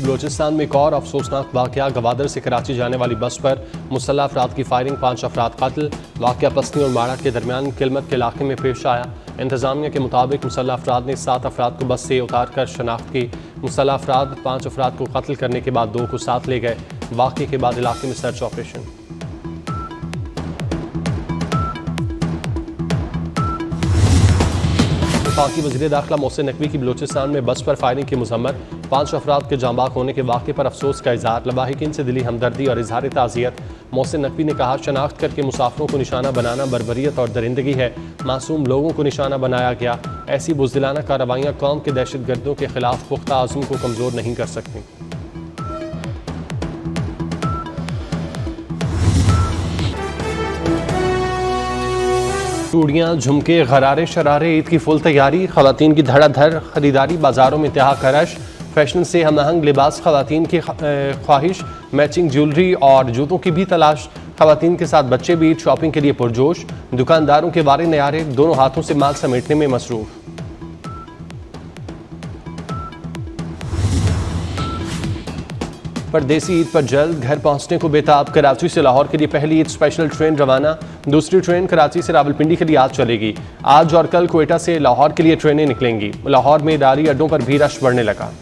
बलोचिस्तान में एक और अफसोसनाक वाक़या। गवादर से कराची जाने वाली बस पर मुसल्लह अफराद की फायरिंग, 5 अफराद कत्ल। वाक़या पसनी और माड़ा के दरमियान किलमत के इलाके में पेश आया। इंतजामिया के मुताबिक मुसल्लह अफराद ने 7 अफराद को बस से उतार कर शनाख्त की। मुसल्लह अफराद 5 अफराद को कत्ल करने के बाद 2 को साथ ले गए। वाक़े के बाद इलाके में सर्च ऑपरेशन। वफाकी वज़ीर दाखिला मोहसिन नकवी की बलोचिस्तान में बस पर फायरिंग की मजम्मत। 5 अफराद के जांबाक होने के वाक़े पर अफसोस का इजहार। लवाहिकीन से दिली हमदर्दी और इजहार ताज़ियत। मोहसिन नकवी ने कहा, शनाख्त करके मुसाफिरों को निशाना बनाना बर्बरियत और दरिंदगी है। मासूम लोगों को निशाना बनाया गया। ऐसी बुज़दिलाना कार्रवाइयाँ कौम के दहशत गर्दों के खिलाफ पुख्ता आज़म को कमज़ोर नहीं कर सकती। चूड़ियाँ, झुमके, गरारे शरारे, ईद की फुल तैयारी। खवातीन की धड़ाधड़ खरीदारी, बाजारों में इंतहा का रश। फैशन से हमआहंग लिबास, खवातीन की ख्वाहिश। मैचिंग ज्वेलरी और जूतों की भी तलाश। खवातीन के साथ बच्चे भी ईद शॉपिंग के लिए पुरजोश। दुकानदारों के वारे नयारे, दोनों हाथों से माल समेटने में मसरूफ। परदेसी ईद पर जल्द घर पहुंचने को बेताब। कराची से लाहौर के लिए पहली ईद स्पेशल ट्रेन रवाना। दूसरी ट्रेन कराची से रावलपिंडी के लिए आज चलेगी। आज और कल क्वेटा से लाहौर के लिए ट्रेनें निकलेंगी। लाहौर में इदारी अड्डों पर भी रश बढ़ने लगा।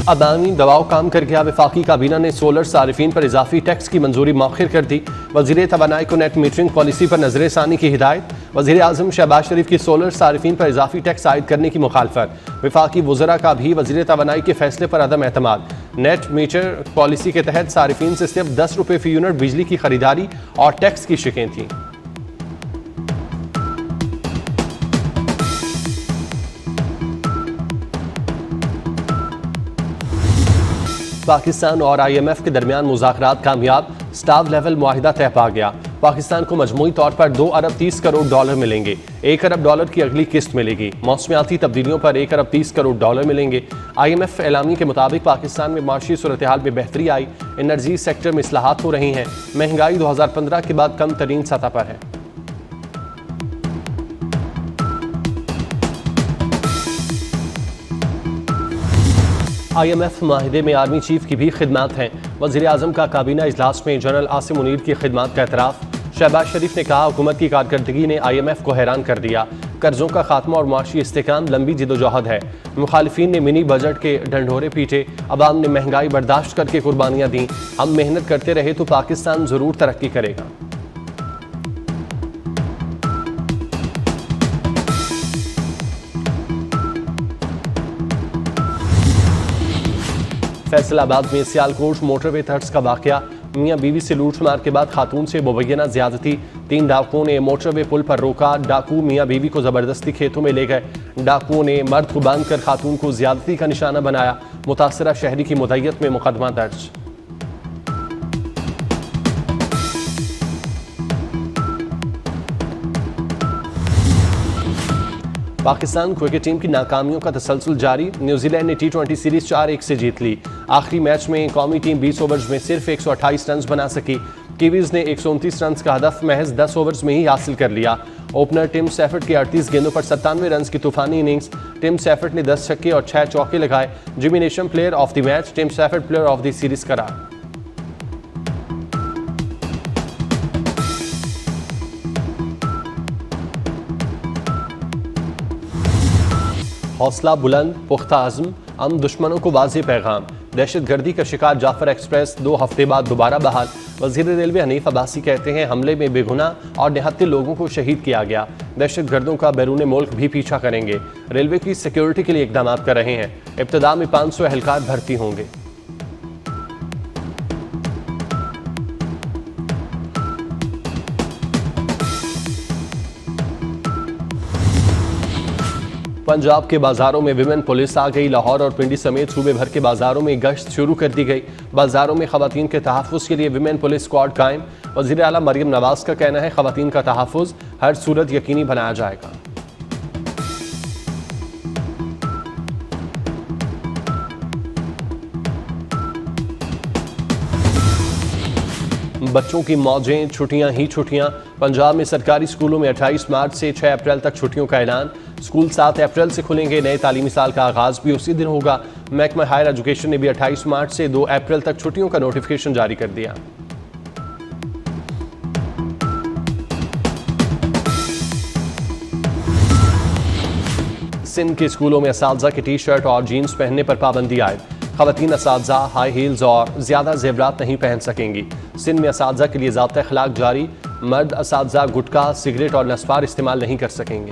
अदानी दबाव काम कर गया। वफाकी काबीना ने सोलर सारिफीन पर इजाफी टैक्स की मंजूरी मौखिर कर दी। वजीर तवानाई को नेट मीटरिंग पॉलिसी पर नजर सानी की हिदायत। वजीर आजम शहबाज शरीफ की सोलर सारिफीन पर इजाफी टैक्स आयद करने की मुखालफत। वफाकी वज़रा का भी वजीर तवानाई के फैसले पर अदम एतमाद। नेट मीटर पॉलिसी के तहत सारिफीन से सिर्फ 10 रुपये फी यूनिट बिजली की खरीदारी और टैक्स की शिकें थीं। पाकिस्तान और IMF के दरमियान मुज़ाकरात कामयाब। स्टाफ लेवल मुआहिदा तय पा गया। पाकिस्तान को मजमूई तौर पर $2 अरब 30 करोड़ मिलेंगे। $1 अरब की अगली किस्त मिलेगी। मौसमियाती तब्दीलियों पर $1 अरब 30 करोड़ मिलेंगे। IMF एलामी के मुताबिक पाकिस्तान में माशी सूरत हाल में बेहतरी आई। एनर्जी सेक्टर में इस्लाहात हो रही हैं। महंगाई 2015 के बाद कम तरीन सतह पर है। IMF माहिदे में आर्मी चीफ की भी खिदमात हैं। वज़ीर आज़म का काबीना इजलास में जनरल आसिम मुनीर की खिदमात का एतराफ़। शहबाज शरीफ ने कहा, हुकूमत की कारकर्दगी ने IMF को हैरान कर दिया। कर्जों का खात्मा और मुआशी इस्तेहकाम लंबी जिदोजहद है। मुखालिफिन ने मिनी बजट के ढंढोरे पीटे। अवाम ने महंगाई बर्दाश्त करके कुर्बानियाँ दी। हम मेहनत करते रहे तो पाकिस्तान ज़रूर तरक्की करेगा। फैसलाबाद में सियालकोट मोटरवे तर्ज का वाकया। मियाँ बीवी से लूटमार के बाद खातून से मुबैना ज्यादती। 3 डाकुओं ने मोटरवे पुल पर रोका। डाकू मियाँ बीवी को जबरदस्ती खेतों में ले गए। डाकुओं ने मर्द को बांधकर खातून को ज्यादती का निशाना बनाया। मुतासरा शहरी की मुद्दत में मुकदमा दर्ज। पाकिस्तान क्रिकेट टीम की नाकामियों का तसलसल जारी। न्यूजीलैंड ने T20 सीरीज 4-1 से जीत ली। आखिरी मैच में कौमी टीम 20 ओवर्स में सिर्फ 128 रन बना सकी। कीवीज ने 129 रन का हदफ महज 10 ओवर्स में ही हासिल कर लिया। ओपनर टिम सैफर्ट की 38 गेंदों पर 97 रन की तूफानी इनिंग्स। टिम सैफर्ट ने 10 छक्के और 6 चौके लगाए। Jimmy Neesham player of the match, Tim Seifert player of the series करार। हौसला बुलंद, पुख्ता आज़म, हम दुश्मनों को वाज़ेह पैगाम। दहशत गर्दी का शिकार जाफर एक्सप्रेस 2 हफ्ते बाद दोबारा बहाल। वज़ीर रेलवे हनीफ अब्बासी कहते हैं, हमले में बेगुनाह और 79 लोगों को शहीद किया गया। दहशत गर्दों का बैरून मुल्क भी पीछा करेंगे। रेलवे की सिक्योरिटी के लिए इकदाम कर रहे हैं। इब्तिदा में 500 एहलकार भर्ती होंगे। पंजाब के बाजारों में विमेन पुलिस आ गई। लाहौर और पिंडी समेत सूबे भर के बाजारों में गश्त शुरू कर दी गई। बाजारों में खवातीन के तहफ़्फ़ुज़ के लिए विमेन पुलिस स्क्वाड कायम। वज़ीर आला मरियम नवाज का कहना है, खवातीन का तहफ़्फ़ुज़ हर सूरत यकीनी बनाया जाएगा। बच्चों की मौजें, छुट्टियां ही छुट्टियां। पंजाब में सरकारी स्कूलों में 28 मार्च से 6 अप्रैल तक छुट्टियों का ऐलान। स्कूल 7 अप्रैल से खुलेंगे। नए तालीमी साल का आगाज भी उसी दिन होगा। महकमा हायर एजुकेशन ने भी 28 मार्च से 2 अप्रैल तक छुट्टियों का नोटिफिकेशन जारी कर दिया। सिंध के स्कूलों में असातिज़ा के टी शर्ट और जीन्स पहनने पर पाबंदी आयद। ख़वातीन असातिज़ा हाई हील्स और ज़्यादा ज़ेवरात नहीं पहन सकेंगी। सिंध में असातिज़ा के लिए ज़ाब्ता अखलाक जारी। मर्द असातिज़ा गुटखा, सिगरेट और नस्वार इस्तेमाल नहीं कर सकेंगे।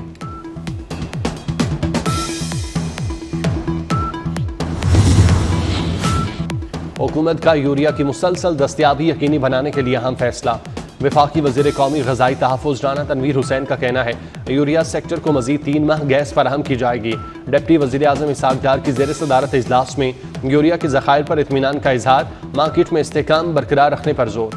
हुकूमत का यूरिया की मुसलसल दस्तयाबी यकीनी बनाने के लिए अहम फैसला। वफाकी वज़ीर कौमी ग़ज़ाई तहफ़्फ़ुज़ राना तनवीर हुसैन का कहना है यूरिया सेक्टर को मज़ीद 3 माह गैस फराहम की जाएगी। डिप्टी वज़ीर आज़म इसहाक़ डार की ज़ेर सदारत इजलास में यूरिया के ज़खायर पर इत्मीनान का इजहार। मार्केट में इस्तेहकाम बरकरार रखने पर जोर।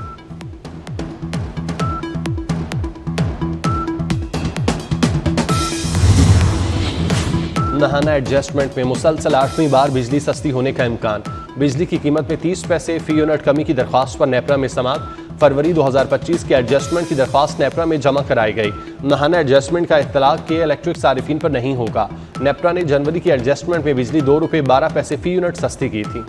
नहाना एडजस्टमेंट में मुसलसल 8वीं बार बिजली सस्ती होने का इम्कान। बिजली की कीमत में 30 पैसे फी यूनिट कमी की दरख्वास्त पर नेपरा में समाअत। फरवरी 2025 के एडजस्टमेंट की दरख्वास्त नेपरा में जमा कराई गई। नहाना एडजस्टमेंट का इत्तलाक के इलेक्ट्रिक सारिफिन पर नहीं होगा। नेपरा ने जनवरी की एडजस्टमेंट में बिजली 2 रुपये 12 पैसे फी यूनिट सस्ती की थी।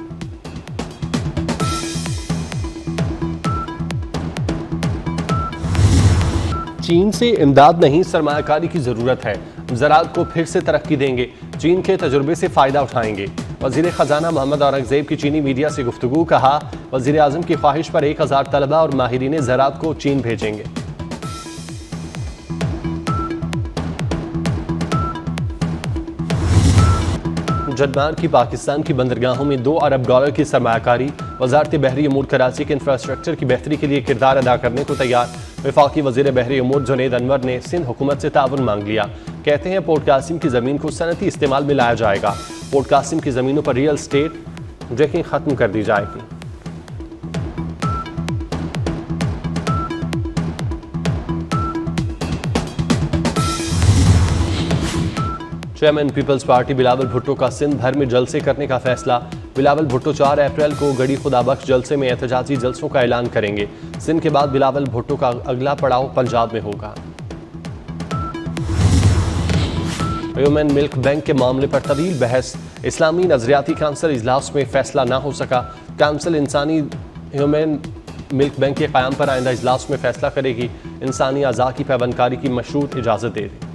चीन से इमदाद नहीं, सरमायाकारी की जरूरत है। ज़राअत को फिर से तरक्की देंगे। चीन के तजुर्बे से फ़ायदा उठाएंगे। वज़ीर ख़जाना मोहम्मद औरंगज़ेब की चीनी मीडिया से गुफ्तगू। कहा वज़ीर आज़म की ख्वाहिश पर 1000 तलबा और माहिरीन ज़राअत को चीन भेजेंगे। जदमार की पाकिस्तान की बंदरगाहों में $2 अरब की सरमायाकारी। वज़ारत बहरी अमूर कराची के इंफ्रास्ट्रक्चर की बेहतरी के लिए किरदार अदा करने को तैयार। वफाकी वज़ीर बहरी अमूर जुनैद अनवर ने सिंध हुकूमत से ताउन मांग लिया। कहते हैं पोर्ट कासिम की ज़मीन को सनती इस्तेमाल में लाया जाएगा। पोर्ट कासिम की ज़मीनों पर रियल स्टेट ब्रेकिंग ख़त्म कर दी जाएगी। चेयरमैन पीपल्स पार्टी बिलावल भुट्टो का सिंध भर में जलसे करने का फैसला। बिलावल भुट्टो 4 अप्रैल को गड़ी खुदाबख्श जलसे में एहतजाजी जलसों का ऐलान करेंगे। सिंध के बाद बिलावल भुट्टो का अगला पड़ाव पंजाब में होगा। ह्यूमन मिल्क बैंक के मामले पर तवील बहस। इस्लामी नजरियाती काउंसिल इजलास में फैसला ना हो सका। काउंसिल इंसानी ह्यूमन मिल्क बैंक के क़याम पर आइंदा इजलास में फैसला करेगी। इंसानी अज़ा की पैबंदकारी की मशरूत इजाज़त दे दी।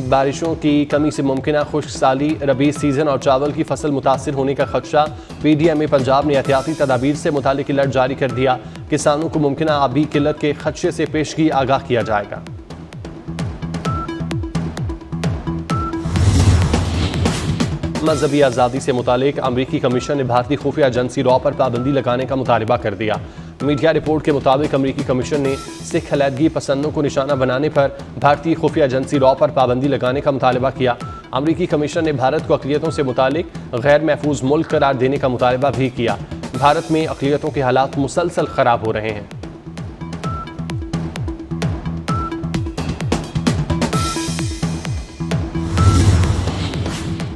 बारिशों की कमी से मुमकिन खुश्क साली, रबी सीजन और चावल की फसल मुतासिर होने का खदशा। PDMA पंजाब ने एहतियाती तदाबीर से मुतालिक अलर्ट जारी कर दिया। किसानों को मुमकिन आबी किल्लत के खदशे से पेशगी आगाह किया जाएगा। मजहबी आज़ादी से मुतालिक अमरीकी कमीशन ने भारतीय खुफिया एजेंसी रॉ पर पाबंदी लगाने का मुतालबा कर दिया। मीडिया रिपोर्ट के मुताबिक अमरीकी कमीशन ने सिख अलीहदगी पसंदों को निशाना बनाने पर भारतीय खुफिया एजेंसी रॉ पर पाबंदी लगाने का मुतालबा किया। अमरीकी कमीशन ने भारत को अक़लियतों से मुतालिक गैर महफूज मुल्क करार देने का मुतालबा भी किया। भारत में अक़लियतों के हालात मुसलसल ख़राब हो रहे हैं।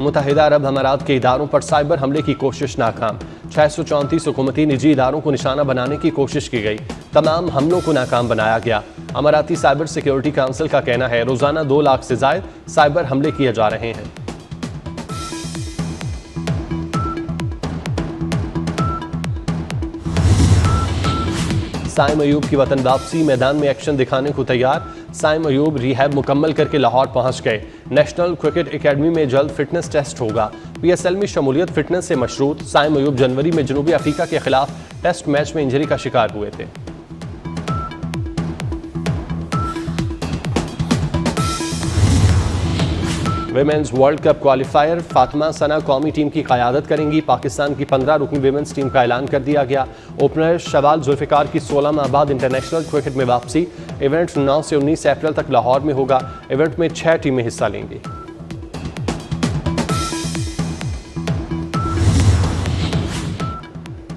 मुत्तहिदा अरब अमारात के इदारों पर साइबर हमले की कोशिश नाकाम। 634 हुकूमती निजी इदारों को निशाना बनाने की कोशिश की गई। तमाम हमलों को नाकाम बनाया गया। अमाराती साइबर सिक्योरिटी काउंसिल का कहना है रोजाना 2 लाख से ज़ायद साइबर हमले किए जा रहे हैं। साइम अयूब की वतन वापसी, मैदान में एक्शन दिखाने को तैयार। साइम अयूब रिहैब मुकम्मल करके लाहौर पहुंच गए। नेशनल क्रिकेट एकेडमी में जल्द फिटनेस टेस्ट होगा। PSL में शमूलियत फिटनेस से मशरूत। साइम अयूब जनवरी में जनूबी अफ्रीका के खिलाफ टेस्ट मैच में इंजरी का शिकार हुए थे। Women's world cup qualifier, Fatima Sana कौमी टीम की क़यादत करेंगी। पाकिस्तान की 15 रुकनी विमेंस टीम का ऐलान कर दिया गया। ओपनर शवाल जुल्फ़िकार की 16 माह बाद इंटरनेशनल क्रिकेट में वापसी। इवेंट 9 से 19 अप्रैल तक लाहौर में होगा। इवेंट में 6 टीमें हिस्सा लेंगी।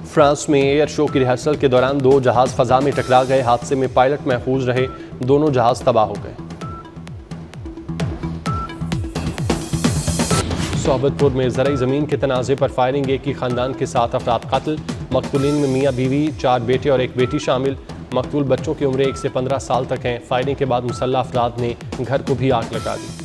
फ्रांस में एयर शो की रिहर्सल के दौरान 2 जहाज़ फ़ज़ा में टकरा गए। हादसे में पायलट महफूज रहे, दोनों जहाज़ तबाह हो गए। सोहबतपुर में ज़राई ज़मीन के तनाज़े पर फायरिंग, एक ही ख़ानदान के 7 अफराद कत्ल। मकतूलीन में मियाँ बीवी, 4 बेटे और 1 बेटी शामिल। मकतूल बच्चों की उम्र 1 से 15 साल तक हैं। फायरिंग के बाद मुसल्लह अफराद ने घर को भी आग लगा दी।